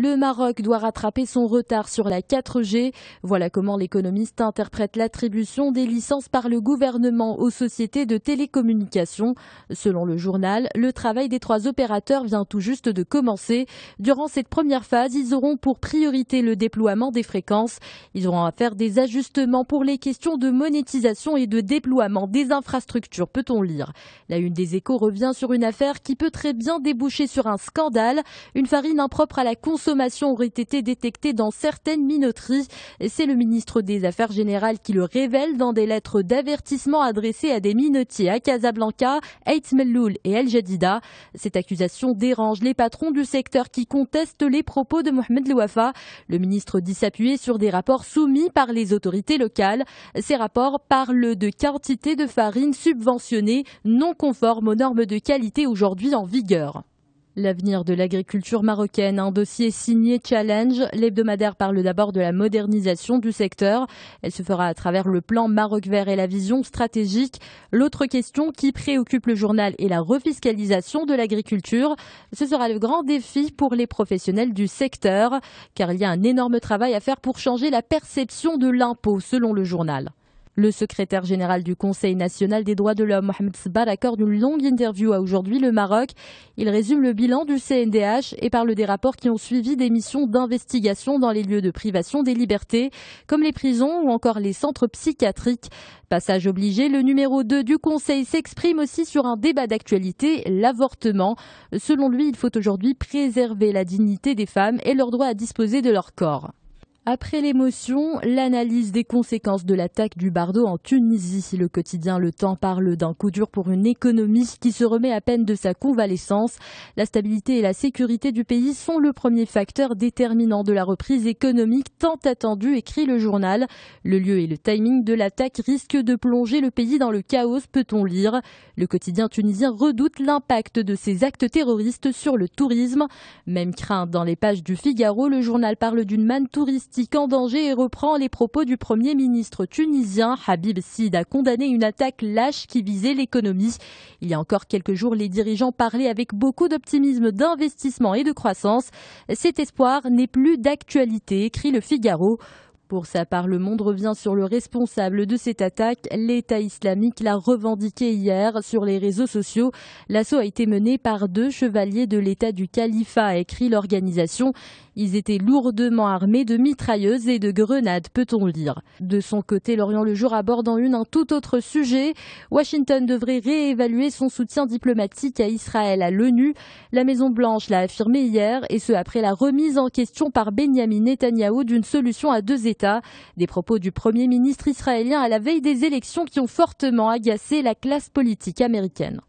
le Maroc doit rattraper son retard sur la 4G. Voilà comment l'économiste interprète l'attribution des licences par le gouvernement aux sociétés de télécommunications. Selon le journal, le travail des 3 opérateurs vient tout juste de commencer. Durant cette première phase, ils auront pour priorité le déploiement des fréquences. Ils auront à faire des ajustements pour les questions de monétisation et de déploiement des infrastructures, peut-on lire. La une des Échos revient sur une affaire qui peut très bien déboucher sur un scandale. Une farine impropre à la consommation aurait été détectée dans certaines minoteries. C'est le ministre des Affaires générales qui le révèle dans des lettres d'avertissement adressées à des minotiers à Casablanca, Ait Melloul et El Jadida. Cette accusation dérange les patrons du secteur qui contestent les propos de Mohamed Louafa. Le ministre dit s'appuyer sur des rapports soumis par les autorités locales. Ces rapports parlent de quantité de farine subventionnée non conforme aux normes de qualité aujourd'hui en vigueur. L'avenir de l'agriculture marocaine, un dossier signé Challenge. L'hebdomadaire parle d'abord de la modernisation du secteur. Elle se fera à travers le plan Maroc vert et la vision stratégique. L'autre question qui préoccupe le journal est la refiscalisation de l'agriculture. Ce sera le grand défi pour les professionnels du secteur, car il y a un énorme travail à faire pour changer la perception de l'impôt, selon le journal. Le secrétaire général du Conseil national des droits de l'homme, Mohamed Sbar, accorde une longue interview à Aujourd'hui le Maroc. Il résume le bilan du CNDH et parle des rapports qui ont suivi des missions d'investigation dans les lieux de privation des libertés, comme les prisons ou encore les centres psychiatriques. Passage obligé, le numéro 2 du Conseil s'exprime aussi sur un débat d'actualité, l'avortement. Selon lui, il faut aujourd'hui préserver la dignité des femmes et leur droit à disposer de leur corps. Après l'émotion, l'analyse des conséquences de l'attaque du Bardo en Tunisie. Le quotidien Le Temps parle d'un coup dur pour une économie qui se remet à peine de sa convalescence. La stabilité et la sécurité du pays sont le premier facteur déterminant de la reprise économique tant attendue, écrit le journal. Le lieu et le timing de l'attaque risquent de plonger le pays dans le chaos, peut-on lire. Le quotidien tunisien redoute l'impact de ces actes terroristes sur le tourisme. Même crainte dans les pages du Figaro, le journal parle d'une manne touristique en danger et reprend les propos du Premier ministre tunisien. Habib Sid a condamné une attaque lâche qui visait l'économie. Il y a encore quelques jours, les dirigeants parlaient avec beaucoup d'optimisme d'investissement et de croissance. Cet espoir n'est plus d'actualité, écrit le Figaro. Pour sa part, Le Monde revient sur le responsable de cette attaque. L'État islamique l'a revendiqué hier sur les réseaux sociaux. L'assaut a été mené par 2 chevaliers de l'État du califat, a écrit l'organisation. Ils étaient lourdement armés de mitrailleuses et de grenades, peut-on lire. De son côté, L'Orient le Jour aborde en une un tout autre sujet. Washington devrait réévaluer son soutien diplomatique à Israël à l'ONU. La Maison-Blanche l'a affirmé hier, et ce après la remise en question par Benyamin Netanyahou d'une solution à 2 États. Des propos du Premier ministre israélien à la veille des élections qui ont fortement agacé la classe politique américaine.